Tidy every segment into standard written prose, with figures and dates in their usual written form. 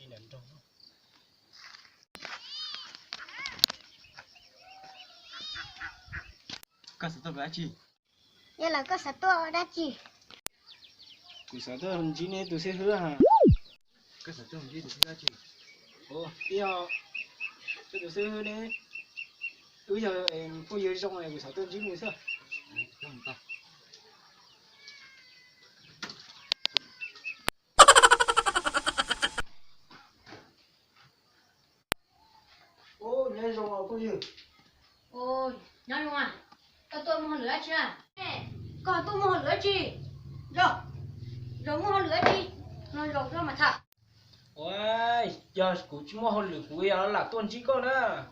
làm trong cơ sở tôi đã chi vậy là cơ sở tôi đã chi cơ sở tôi hình chí này tôi sẽ hứa hả cơ sở tôi hình chí tôi sẽ ra chi ồ bây giờ tôi sẽ hứa đấy bây giờ em có giờ trong này cơ sở tôi hình chí người sao không ta ô nhảy trong nào có gì ôi nhảy luôn à tôi mua lửa chưa còn tôi mua lửa chi rồi rồi mua lửa chi rồi mà thật ôi giờ của chúng mua hơn lửa của giờ là tuần chỉ có nữa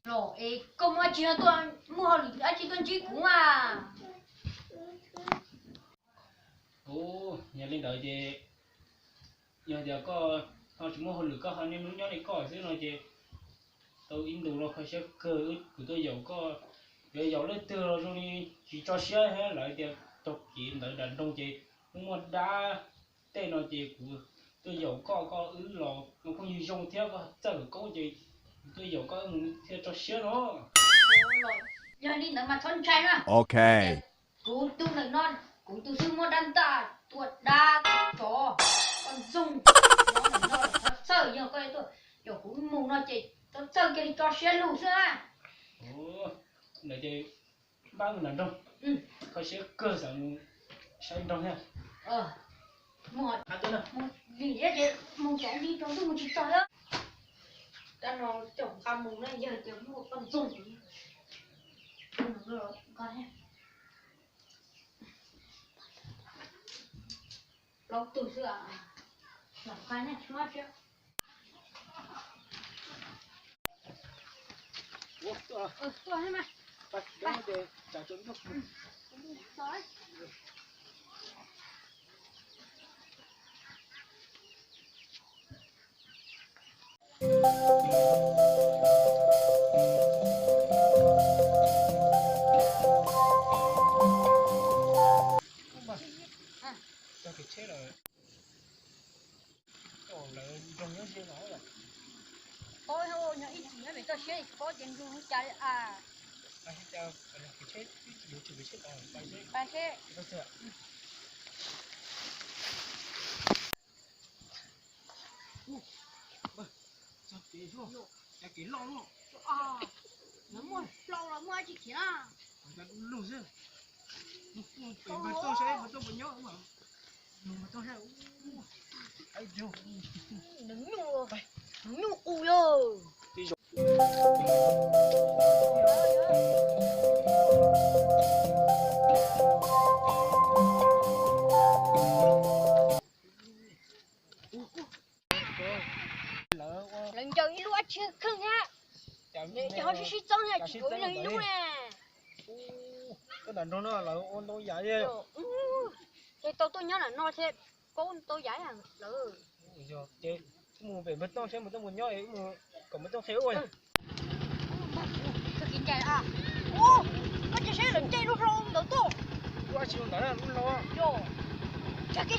rồi công mua chi tôi mua lửa chi tôi chi cũng à ô nhà lên đợi chị giờ có họ chúng mua hơn lửa có họ nên nó này có chứ nói chị tôi in đồ rồi sẽ cơ của tôi giàu có giờ giàu lấy từ rồi đi chỉ cho xe hết lại thì tục chị đợi đàn đông chị nhưng mà đã tên nói chị của tôi giàu có lò nó không như dùng theo có chắc là có chị tôi giàu có theo cho xe nó giờ đi nữa mà thôn trai nữa Ok. cụ tu là non cụ tu sư mua đan ta tuột đa chó con dung nó thật sự giờ coi tôi giờ cũng mù nó chị thật sự cái đi cho xe lù xưa ồ để chị ba người đàn đông có sẽ cơ sở sẽ đông ha mua tôi nào vì thế chị mua chọn đi trong tôi mua chỉ tỏi đó đã nó trồng cam mù này giờ chỉ mua con dung rồi con hết lâu từ xưa làm cái này smart chưa tôi hết mà Bye. Chào chú thúc. Sorry. Cho cái chết rồi. Ồ là trong nhớ xe nói rồi. Thôi thôi, nhà ít chỉ phải cho xe có tiền dùng chạy à. Anh chào, cái chết, điều chỉnh cái chết rồi, bài chết. Bài xe. Được chưa? Sao kì luôn? Cái kì lo luôn. À, nó mua lâu là mua chỉ kì à. Cái lù chứ. Mà tôi sẽ, mà tôi vẫn nhớ mà. Mà tôi sẽ, ai vô. Đứng nhô, đứng nhô ui ơi. Đi rồi. Lần chơi lúa chưa không ha. Để cho nó xí trong này chỉ có lần lúa nè. Cái đàn đó nó là ôn tôi dạy đi. Cái tôi nhớ là nó thêm con tôi giải à lỡ. Rồi, chị mua về mất tông sẽ một tông một nhói mà còn mất tông khéo rồi. Thực hiện chạy à. Ô, nó chỉ sẽ lần chạy lúc lâu đâu to. Qua chiều đó là lúc lo. Rồi. Chắc cái.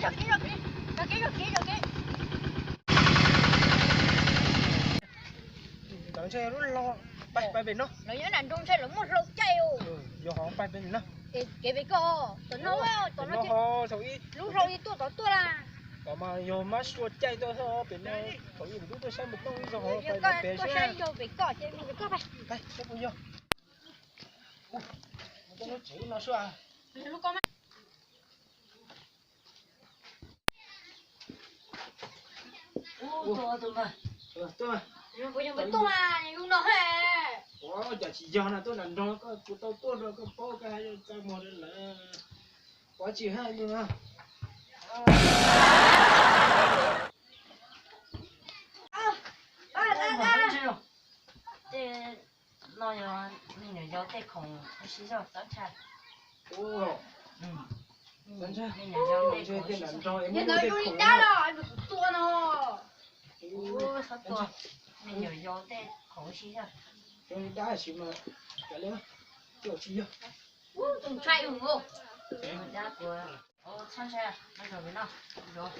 Đợi xe lúc lo. Bay về nó. Nó nhớ là trong xe là một lốc chạy ô. Giờ họ bay bên nó. Cái về co, tụi nó ho thôi. lúc rồi tôi là. Còn mà giờ má xua chạy tôi thôi bên này. Thôi lúc tôi xem một tông rồi họ phải Coi về tôi xe. xe vô về co chứ mình có phải. Bay, xếp vô. Một tông nó chỉ nó xua à. Lúc có mắt. Tôi mà. Tôi mà. Nhưng bây giờ mới tôi là nhưng nó hè. Ủa, giờ chỉ do là tôi làm đó có tôi rồi có phố cái hai cái một là quá chỉ hai luôn ha.这那样那个要带空，洗澡早餐。 Ồ. Lần trước.那个要带 Chơi 空 cái 洗 làm 澡。 cho em Nhưng mua nó cái đi khủng đá rồi, tôi nó.哦，差不多。那个要带空洗澡。 cái đá xíu mà cái lên kiểu chi á. Tôi chạy ủng hộ.我家过。Sang xe, bây giờ với nào? Rồi.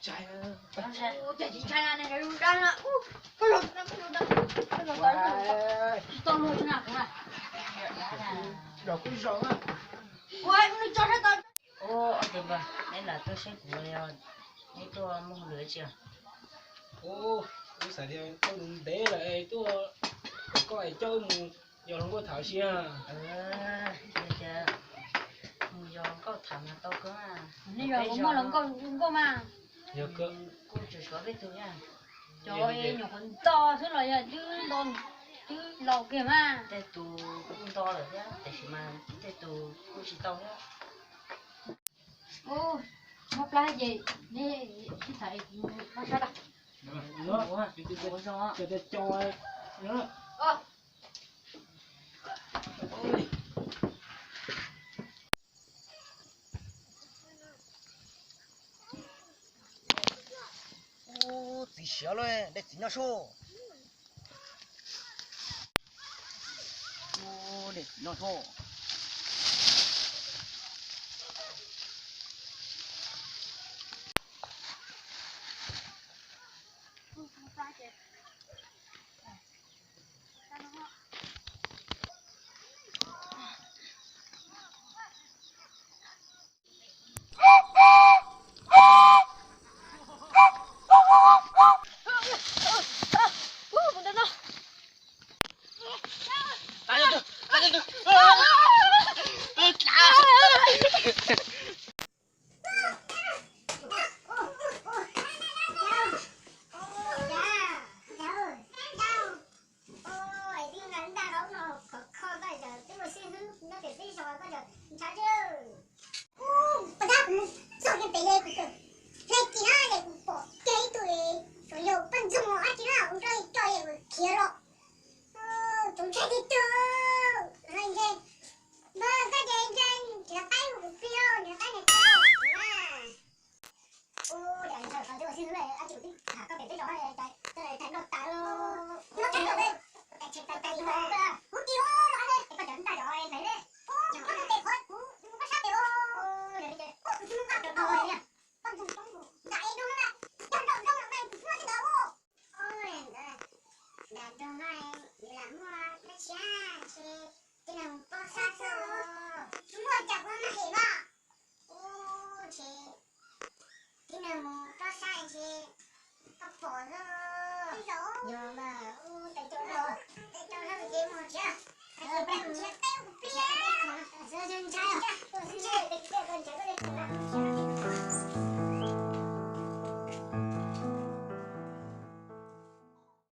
Chạy Sang xe. Chạy chị trai này cái đang ạ. Cái lột nó cái lột tới. Tôi nuôi thế nào cũng này. Đó cũng rõ á. Ôi, nó cho hết con. Ok vâng. Đây là tôi sẽ của nên tôi mua lưới chưa? Tôi xài theo tôi đừng để lại tôi có ai chơi mù giờ không có thảo xia. Bây giờ giờ có thằng nào tao cơ à. Bây giờ cũng mua lắm con mà. Giờ cơ. Cô chỉ có biết tôi nha. Trời ơi, nhỏ con to thế rồi chứ đòn chứ lầu kìa mà. Thế tù cũng to rồi nhá. Để mà thế tù cô chỉ to nhá. Ngọc lại gì? Nè, thầy nó sao đâu? Nó cho tôi cho nữa. Ôi. Chỉ xéo rồi, để chỉ nhau số. Để chỉ nhau số. Hãy subscribe cho kênh Ghiền Mì Gõ để không bỏ lỡ những video hấp dẫn.